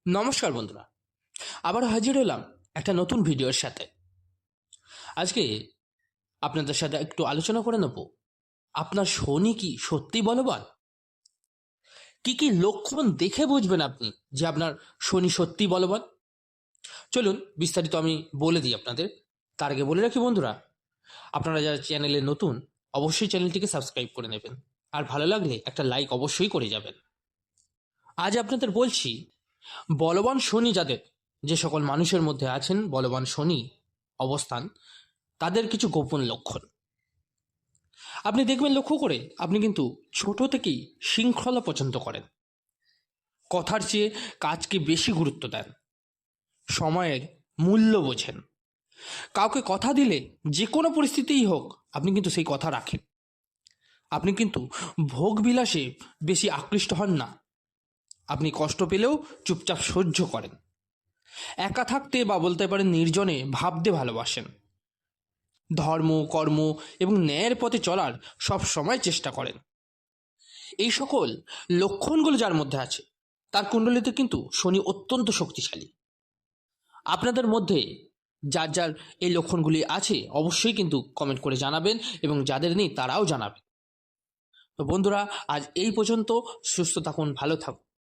নমস্কার বন্ধুরা, আবার হাজির হলাম একটা নতুন ভিডিওর সাথে। আজকে আপনাদের সাথে একটু আলোচনা করে নেব, আপনার শনি কি সত্যি বলবান? কি কি লক্ষণ দেখে বুঝবেন আপনি যে আপনার শনি সত্যি বলবান? চলুন বিস্তারিত আমি বলে দিই আপনাদের। তার আগে বলে রাখি বন্ধুরা, আপনারা যারা চ্যানেলে নতুন অবশ্যই চ্যানেলটিকে সাবস্ক্রাইব করে নেবেন, আর ভালো লাগলে একটা লাইক অবশ্যই করে যাবেন। আজ আপনাদের বলছি বলবান শনি যাদের, যে সকল মানুষের মধ্যে আছেন বলবান শনি অবস্থান, তাদের কিছু গোপন লক্ষণ আপনি দেখবেন। লক্ষ্য করে আপনি কিন্তু ছোট থেকেই শৃঙ্খলা পছন্দ করেন, কথার চেয়ে কাজকে বেশি গুরুত্ব দেন, সময়ের মূল্য বোঝেন। কাউকে কথা দিলে যে কোনো পরিস্থিতিই হোক আপনি কিন্তু সেই কথা রাখেন। আপনি কিন্তু ভোগ বিলাসে বেশি আকৃষ্ট হন না, আপনি কষ্ট পেলেও চুপচাপ সহ্য করেন। একা থাকতে বা বলতে পারেন নির্জনে ভাবতে ভালোবাসেন। ধর্ম, কর্ম এবং ন্যায়ের পথে চলার সব সময় চেষ্টা করেন। এই সকল লক্ষণগুলো যার মধ্যে আছে তার কুণ্ডলিতে কিন্তু শনি অত্যন্ত শক্তিশালী। আপনাদের মধ্যে যার যার এই লক্ষণগুলি আছে অবশ্যই কিন্তু কমেন্ট করে জানাবেন, এবং যাদের নেই তারাও জানাবেন। তো বন্ধুরা, আজ এই পর্যন্ত। সুস্থ থাকুন, ভালো থাকুন।